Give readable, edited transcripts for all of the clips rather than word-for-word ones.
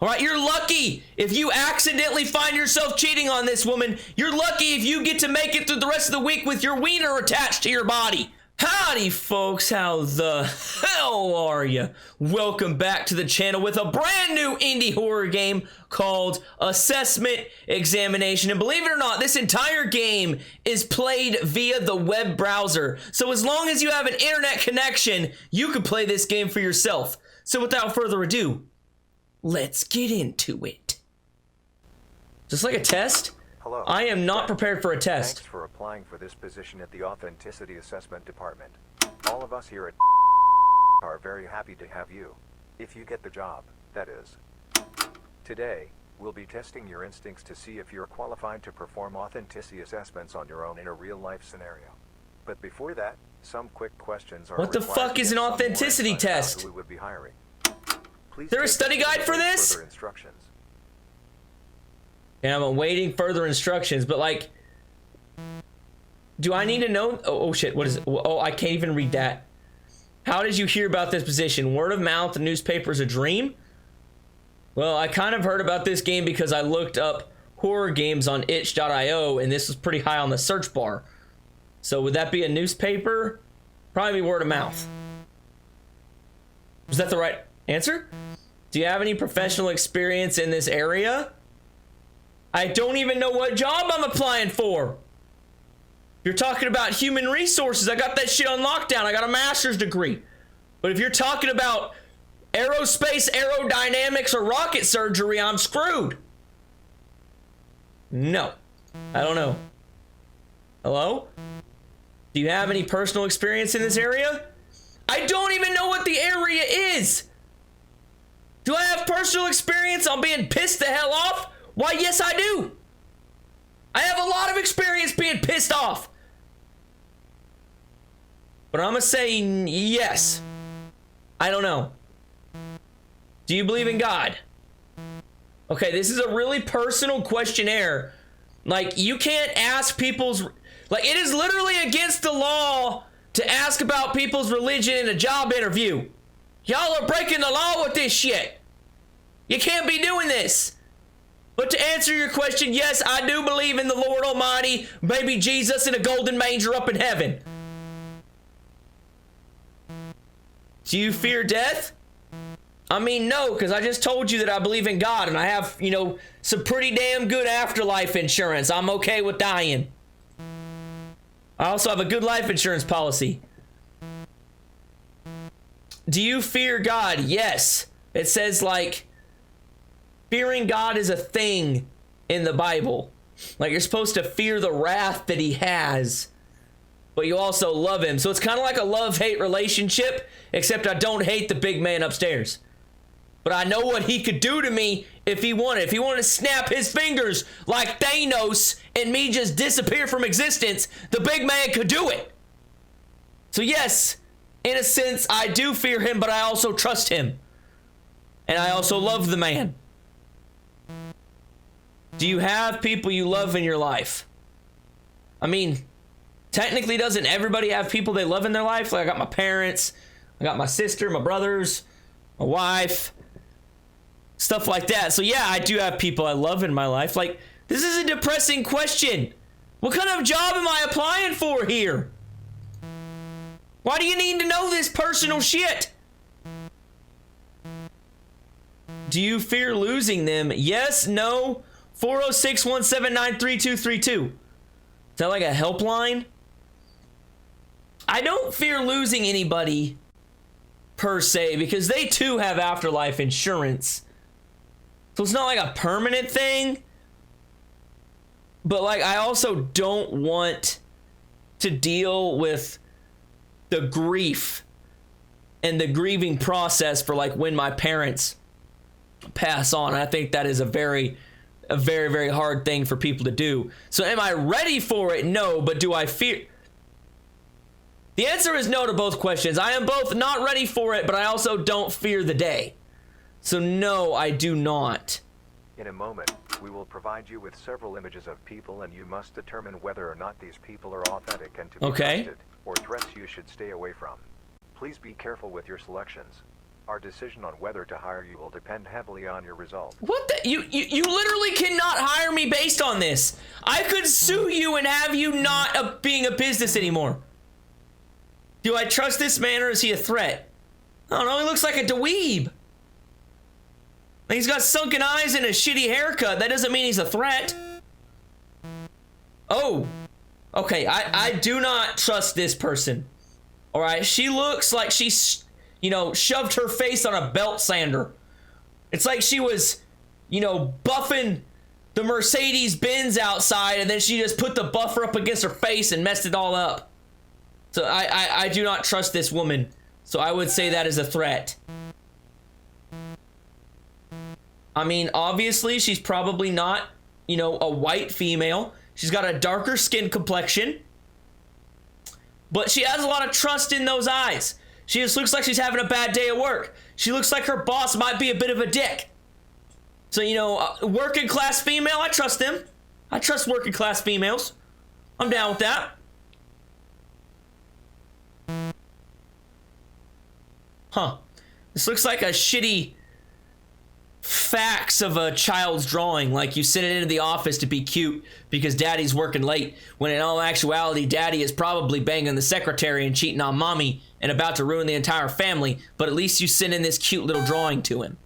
All right, you're lucky if you accidentally find yourself cheating on this woman. You're lucky if you get to make it through the rest of the week with your wiener attached to your body. Howdy, folks. How the hell are you? Welcome back to the channel with a brand new indie horror game called Assessment Examination. And believe it or not, this entire game is played via the web browser. So as long as you have an internet connection, you can play this game for yourself. So without further ado, let's get into it. Just like a test? Hello. I am not prepared for a test. Thanks for applying for this position at the Authenticity Assessment Department. All of us here at are very happy to have you. If you get the job, that is. Today, we'll be testing your instincts to see if you're qualified to perform authenticity assessments on your own in a real-life scenario. But before that, some quick questions are What the fuck is an authenticity test? We would be hiring. Please There a study guide for this? further instructions. And I'm awaiting further instructions, but like, do I need to know? Oh shit, what is it? Oh, I can't even read that. How did you hear about this position? Word of mouth, the newspaper's a dream? Well, I kind of heard about this game because I looked up horror games on itch.io and this was pretty high on the search bar. So would that be a newspaper? Probably word of mouth. Was that the right answer? Do you have any professional experience in this area? I don't even know what job I'm applying for. You're talking about human resources. I got that shit on lockdown. I got a master's degree. But if you're talking about aerospace, aerodynamics, or rocket surgery, I'm screwed. No. I don't know. Hello? Do you have any personal experience in this area? I don't even know what the area is. Do I have personal experience on being pissed the hell off? Why, yes, I do. I have a lot of experience being pissed off. But I'm gonna say yes. I don't know. Do you believe in God? Okay, this is a really personal questionnaire. Like, you can't ask people's... Like, it is literally against the law to ask about people's religion in a job interview. Y'all are breaking the law with this shit. You can't be doing this. But to answer your question, yes, I do believe in the Lord Almighty, baby Jesus in a golden manger up in heaven. Do you fear death? I mean, no, because I just told you that I believe in God and I have, you know, some pretty damn good afterlife insurance. I'm okay with dying. I also have a good life insurance policy. Do you fear God? Yes. It says, like, fearing God is a thing in the Bible. Like, you're supposed to fear the wrath that he has, but you also love him. So it's kind of like a love-hate relationship, except I don't hate the big man upstairs. But I know what he could do to me if he wanted. If he wanted to snap his fingers like Thanos and me just disappear from existence, the big man could do it. So yes, in a sense, I do fear him, but I also trust him. And I also love the man. Do you have people you love in your life? I mean, technically, doesn't everybody have people they love in their life? Like, I got my parents, I got my sister, my brothers, my wife, stuff like that. So yeah, I do have people I love in my life. Like, this is a depressing question. What kind of job am I applying for here? Why do you need to know this personal shit? Do you fear losing them? Yes, no. 406-179-3232. Is that like a helpline? I don't fear losing anybody per se because they too have afterlife insurance. So it's not like a permanent thing. But like, I also don't want to deal with the grief and the grieving process for like when my parents pass on. I think that is a very, very hard thing for people to do. So am I ready for it? No, but do I fear? The answer is no to both questions. I am both not ready for it, but I also don't fear the day. So no, I do not. In a moment, we will provide you with several images of people and you must determine whether or not these people are authentic and to be trusted, or threats you should stay away from. Please be careful with your selections. Our decision on whether to hire you will depend heavily on your results. What the? You literally cannot hire me based on this. I could sue you and have you not being a business anymore. Do I trust this man or is he a threat? I don't know. He looks like a dweeb. He's got sunken eyes and a shitty haircut. That doesn't mean he's a threat. Oh. Okay, I do not trust this person. All right, she looks like she's, you know, shoved her face on a belt sander. It's like she was, you know, buffing the Mercedes Benz outside and then she just put the buffer up against her face and messed it all up. So I do not trust this woman. So I would say that is a threat. I mean, obviously she's probably not, you know, a white female. She's got a darker skin complexion. But she has a lot of trust in those eyes. She just looks like she's having a bad day at work. She looks like her boss might be a bit of a dick. So, you know, working class female, I trust them. I trust working class females. I'm down with that. Huh. This looks like a shitty fax of a child's drawing, like you sent it into the office to be cute because daddy's working late, when in all actuality daddy is probably banging the secretary and cheating on mommy and about to ruin the entire family, but at least you sent in this cute little drawing to him.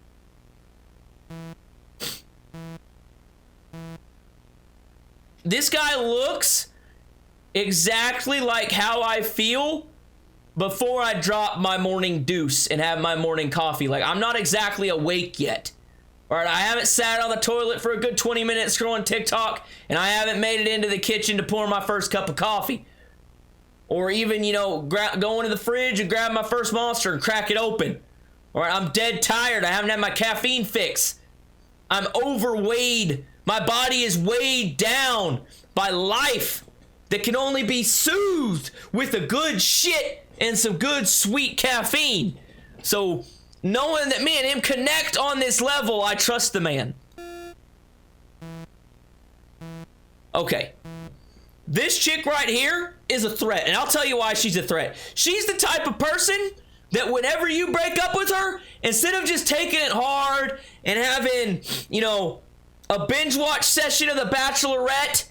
This guy looks exactly like how I feel before I drop my morning deuce and have my morning coffee. Like, I'm not exactly awake yet. All right, I haven't sat on the toilet for a good 20 minutes scrolling TikTok, and I haven't made it into the kitchen to pour my first cup of coffee. Or even, you know, go into the fridge and grab my first Monster and crack it open. All right, I'm dead tired. I haven't had my caffeine fix. I'm overweight. My body is weighed down by life that can only be soothed with a good shit and some good sweet caffeine. So, knowing that me and him connect on this level, I trust the man. Okay. This chick right here is a threat, and I'll tell you why she's a threat. She's the type of person that whenever you break up with her, instead of just taking it hard and having, you know, a binge watch session of The Bachelorette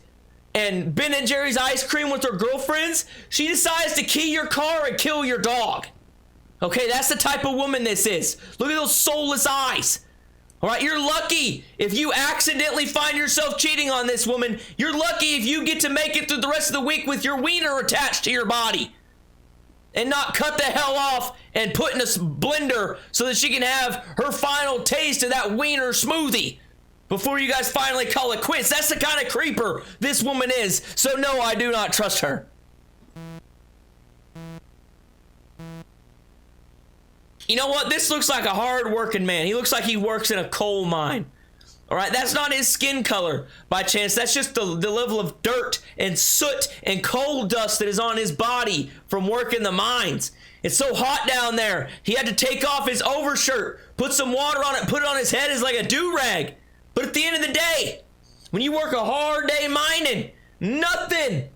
and Ben and Jerry's ice cream with her girlfriends, she decides to key your car and kill your dog. Okay, that's the type of woman this is. Look at those soulless eyes. All right, you're lucky if you accidentally find yourself cheating on this woman. You're lucky if you get to make it through the rest of the week with your wiener attached to your body and not cut the hell off and put in a blender so that she can have her final taste of that wiener smoothie before you guys finally call it quits. That's the kind of creeper this woman is. So no, I do not trust her. You know what? This looks like a hard-working man. He looks like he works in a coal mine. All right, that's not his skin color by chance. That's just the level of dirt and soot and coal dust that is on his body from working the mines. It's so hot down there. He had to take off his overshirt, put some water on it, put it on his head as like a do-rag. But at the end of the day, when you work a hard day mining, nothing,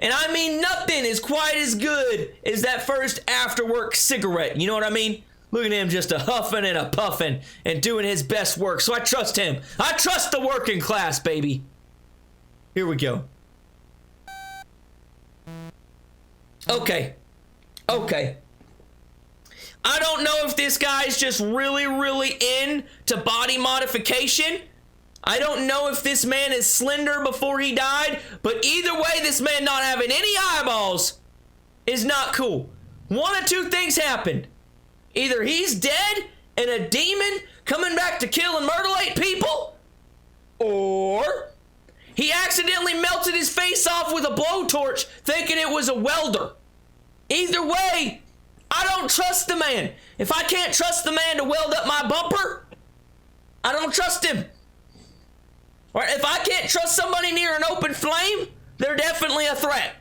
and I mean nothing, is quite as good as that first after-work cigarette. You know what I mean? Look at him just a huffing and a puffing and doing his best work. So I trust him. I trust the working class, baby. Here we go. Okay. I don't know if this guy's just really, really into body modification. I don't know if this man is slender before he died, but either way, this man not having any eyeballs is not cool. One of two things happened. Either he's dead and a demon coming back to kill and mutilate people, or he accidentally melted his face off with a blowtorch thinking it was a welder. Either way, I don't trust the man. If I can't trust the man to weld up my bumper, I don't trust him. Or if I can't trust somebody near an open flame, they're definitely a threat.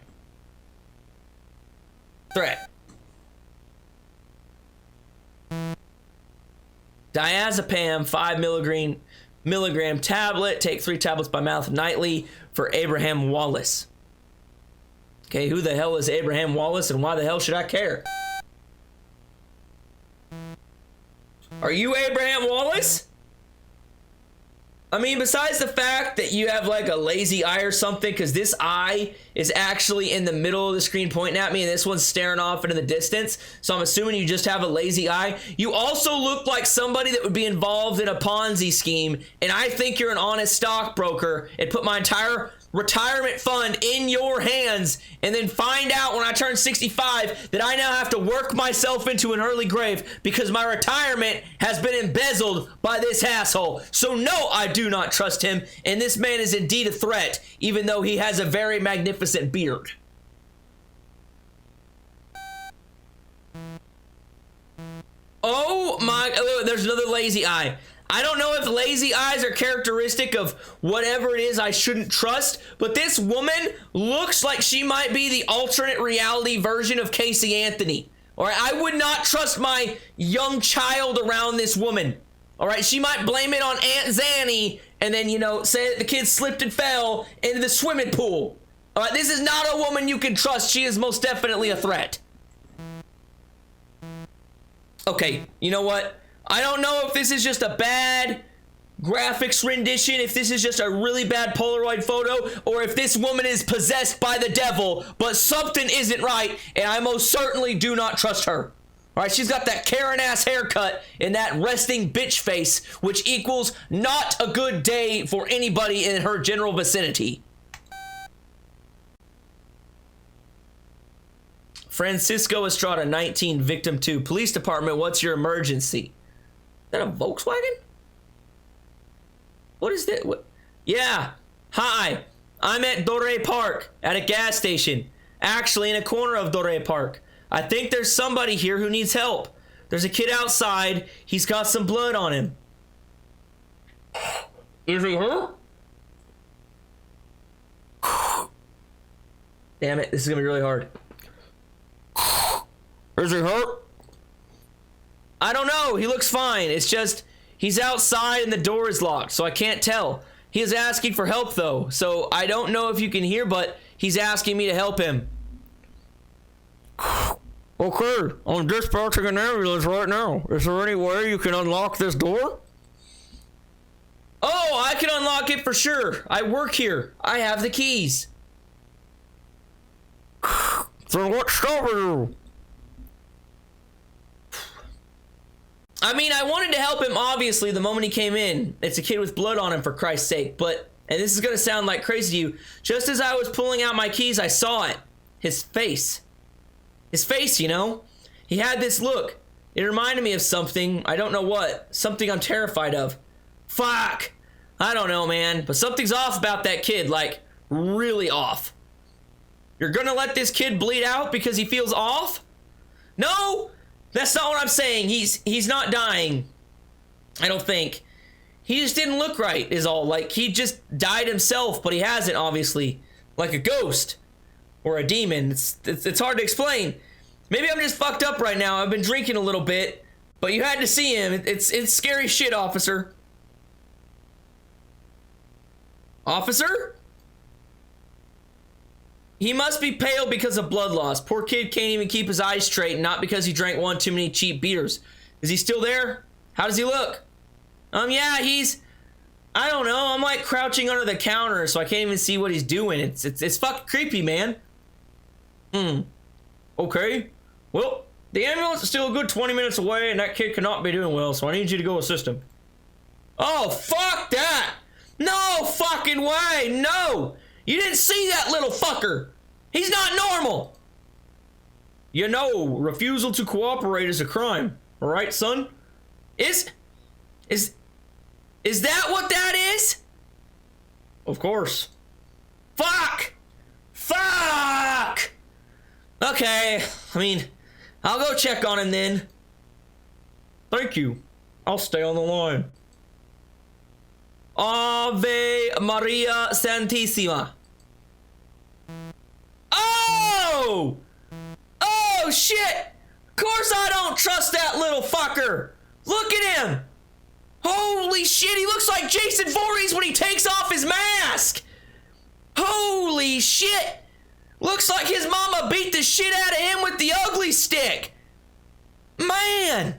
Diazepam 5 milligram tablet. Take 3 tablets by mouth nightly for Abraham Wallace. Okay, who the hell is Abraham Wallace and why the hell should I care? Are you Abraham Wallace? I mean, besides the fact that you have like a lazy eye or something, because this eye is actually in the middle of the screen pointing at me and this one's staring off into the distance, so I'm assuming you just have a lazy eye. You also look like somebody that would be involved in a Ponzi scheme, and I think you're an honest stockbroker and put my entire retirement fund in your hands and then find out when I turn 65 that I now have to work myself into an early grave because my retirement has been embezzled by this asshole. So no, I do not trust him, and this man is indeed a threat, even though he has a very magnificent beard. Oh my, oh, there's another lazy eye. I don't know if lazy eyes are characteristic of whatever it is I shouldn't trust, but this woman looks like she might be the alternate reality version of Casey Anthony. All right, I would not trust my young child around this woman. All right, she might blame it on Aunt Zanny and then, you know, say that the kid slipped and fell into the swimming pool. All right, this is not a woman you can trust. She is most definitely a threat. Okay, you know what? I don't know if this is just a bad graphics rendition, if this is just a really bad Polaroid photo, or if this woman is possessed by the devil, but something isn't right, and I most certainly do not trust her. All right, she's got that Karen-ass haircut and that resting bitch face, which equals not a good day for anybody in her general vicinity. Francisco Estrada, 19, victim 2. Police department, what's your emergency? Is that a Volkswagen? What is that? What? Yeah. Hi. I'm at Doré Park at a gas station. Actually, in a corner of Doré Park. I think there's somebody here who needs help. There's a kid outside. He's got some blood on him. Is he hurt? Damn it. This is going to be really hard. Is he hurt? I don't know. He looks fine. It's just he's outside and the door is locked, so I can't tell. He is asking for help, though, so I don't know if you can hear, but he's asking me to help him. Okay, I'm dispatching an ambulance right now. Is there any way you can unlock this door? Oh, I can unlock it for sure. I work here. I have the keys. Then what's stopping you? I mean, I wanted to help him, obviously, the moment he came in. It's a kid with blood on him, for Christ's sake. But, and this is going to sound like crazy to you, just as I was pulling out my keys, I saw it. His face. His face, you know? He had this look. It reminded me of something. I don't know what. Something I'm terrified of. Fuck! I don't know, man. But something's off about that kid. Like, really off. You're going to let this kid bleed out because he feels off? No! That's not what I'm saying. He's not dying. I don't think. He just didn't look right, is all. Like, he just died himself, but he hasn't, obviously. Like a ghost. Or a demon. It's hard to explain. Maybe I'm just fucked up right now. I've been drinking a little bit. But you had to see him. It's scary shit, officer. Officer? He must be pale because of blood loss. Poor kid can't even keep his eyes straight, not because he drank one too many cheap beers. Is he still there? How does he look? Yeah, I don't know. I'm like crouching under the counter, so I can't even see what he's doing. It's fucking creepy, man. Okay. Well, the ambulance is still a good 20 minutes away, and that kid cannot be doing well, so I need you to go assist him. Oh, fuck that! No fucking way! No! You didn't see that little fucker! He's not normal! You know, refusal to cooperate is a crime. Alright, son? Is that what that is? Of course. Fuck! Fuck! Okay, I mean, I'll go check on him then. Thank you. I'll stay on the line. Ave Maria Santissima. Oh! Oh, shit! Of course I don't trust that little fucker! Look at him! Holy shit, he looks like Jason Voorhees when he takes off his mask! Holy shit! Looks like his mama beat the shit out of him with the ugly stick! Man!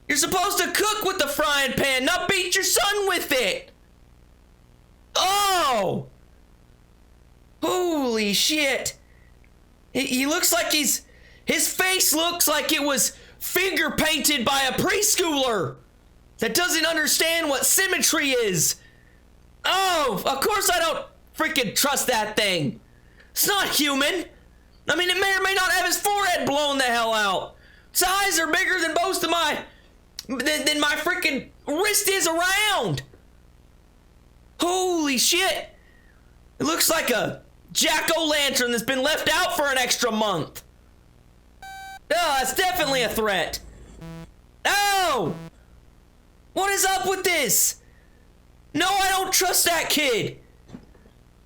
You're supposed to cook with the frying pan, not beat your son with it. Oh! Holy shit. He looks like his face looks like it was finger painted by a preschooler that doesn't understand what symmetry is. Oh, of course I don't freaking trust that thing. It's not human. I mean, it may or may not have his forehead blown the hell out. His eyes are bigger than most of than my freaking wrist is around. Holy shit. It looks like a jack-o'-lantern that's been left out for an extra month. Oh, that's definitely a threat. Oh! What is up with this? No, I don't trust that kid.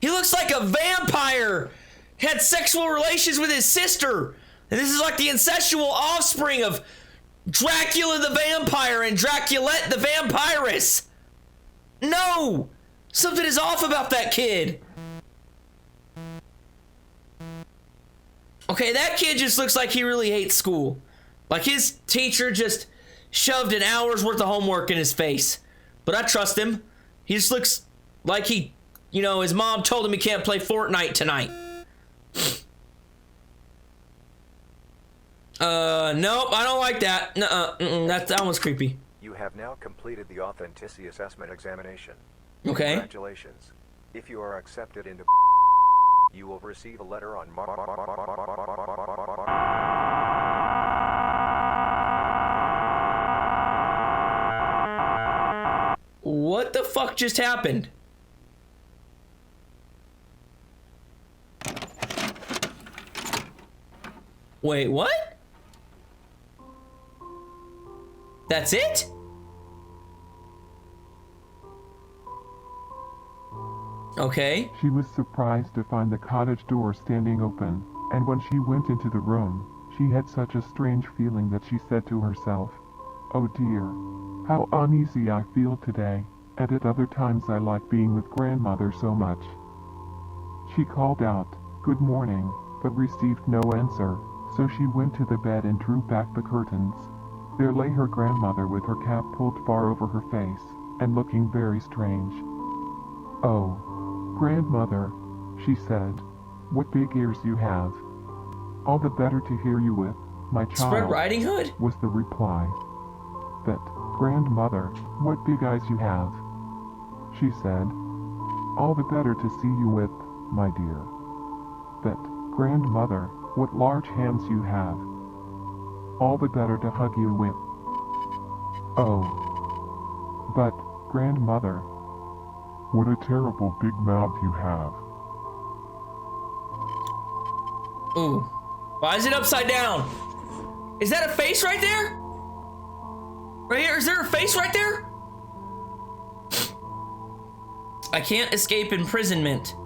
He looks like a vampire. Had sexual relations with his sister. And this is like the incestual offspring of Dracula the vampire and Draculette the vampiress. No! Something is off about that kid. Okay, that kid just looks like he really hates school. Like his teacher just shoved an hour's worth of homework in his face. But I trust him. He just looks like he, you know, his mom told him he can't play Fortnite tonight. Nope, I don't like that. That one's creepy. You have now completed the authenticity assessment examination. Okay. Congratulations. If you are accepted into you will receive a letter on What the fuck just happened? Wait, what? That's it? Okay. She was surprised to find the cottage door standing open, and when she went into the room, she had such a strange feeling that she said to herself, "Oh dear, how uneasy I feel today, and at other times I like being with grandmother so much." She called out, "Good morning," but received no answer, so she went to the bed and drew back the curtains. There lay her grandmother with her cap pulled far over her face, and looking very strange. "Oh, grandmother," she said, "what big ears you have." "All the better to hear you with, my child," Red Riding Hood? was the reply. "But, grandmother, what big eyes you have," she said. "All the better to see you with, my dear." "But, grandmother, what large hands you have." "All the better to hug you with." "Oh, but, grandmother, what a terrible big mouth you have." Ooh. Why is it upside down? Is that a face right there? Right here? Is there a face right there? I can't escape imprisonment.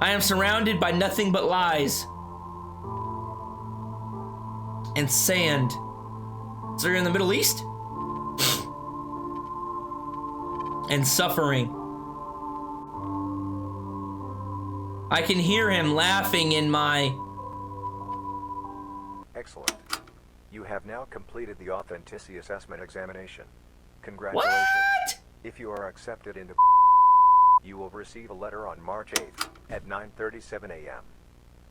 I am surrounded by nothing but lies. And sand. So you're in the Middle East? And suffering. I can hear him laughing in my... Excellent. You have now completed the authenticity assessment examination. Congratulations. What? If you are accepted into you will receive a letter on March 8th at 9:37 a.m.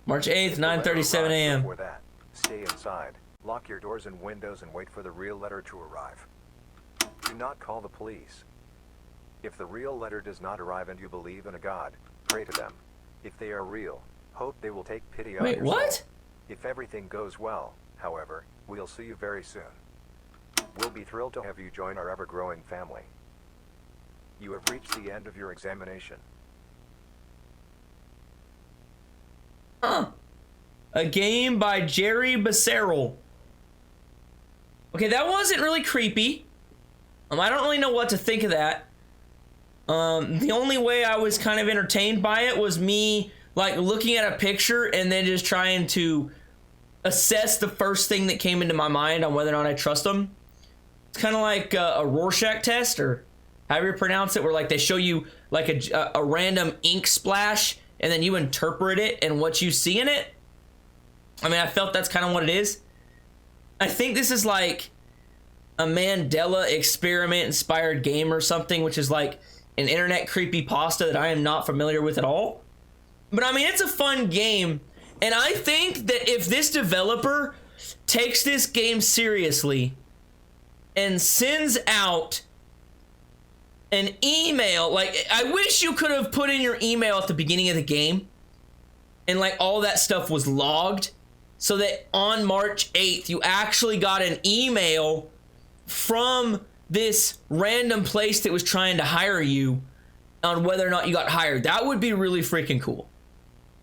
March 8th, 9:37 a.m. Before that, stay inside, lock your doors and windows and wait for the real letter to arrive. Do not call the police. If the real letter does not arrive and you believe in a God, pray to them. If they are real, hope they will take pity on Wait, your what? soul. If everything goes well, however, we'll see you very soon. We'll be thrilled to have you join our ever-growing family. You have reached the end of your examination. Huh. A game by Jerry Becerril. Okay, that wasn't really creepy. I don't really know what to think of that. The only way I was kind of entertained by it was me like looking at a picture and then just trying to assess the first thing that came into my mind on whether or not I trust them. It's kind of like a Rorschach test, or however you pronounce it, where like they show you like a random ink splash and then you interpret it and what you see in it. I mean, I felt that's kind of what it is. I think this is like a Mandela experiment inspired game or something, which is like an internet creepypasta that I am not familiar with at all. But I mean, it's a fun game. And I think that if this developer takes this game seriously and sends out an email, like, I wish you could have put in your email at the beginning of the game and like all that stuff was logged so that on March 8th you actually got an email from this random place that was trying to hire you on whether or not you got hired. That would be really freaking cool.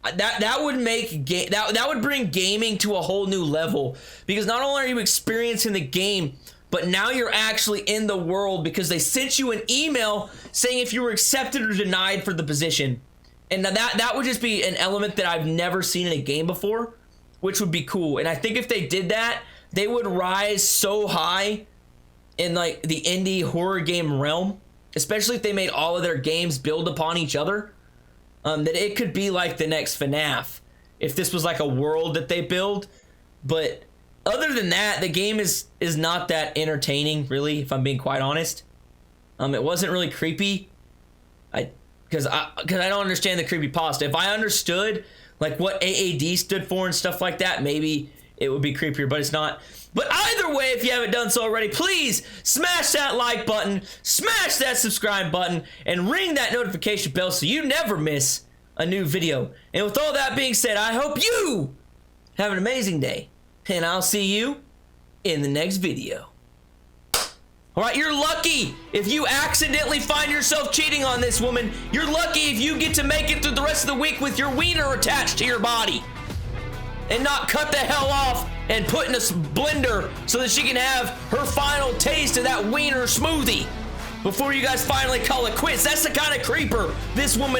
That would make that would bring gaming to a whole new level, because not only are you experiencing the game, but now you're actually in the world because they sent you an email saying if you were accepted or denied for the position. And now that would just be an element that I've never seen in a game before, which would be cool. And I think if they did that, they would rise so high in like the indie horror game realm, especially if they made all of their games build upon each other, that it could be like the next FNAF if this was like a world that they build. But other than that, the game is not that entertaining, really, if I'm being quite honest. It wasn't really creepy. Because I don't understand the creepypasta. If I understood like what AAD stood for and stuff like that, maybe it would be creepier, but it's not. But either way, if you haven't done so already, please smash that like button, smash that subscribe button, and ring that notification bell so you never miss a new video. And with all that being said, I hope you have an amazing day, and I'll see you in the next video. All right, you're lucky if you accidentally find yourself cheating on this woman. You're lucky if you get to make it through the rest of the week with your wiener attached to your body and not cut the hell off and put in a blender so that she can have her final taste of that wiener smoothie before you guys finally call it quits. That's the kind of creeper this woman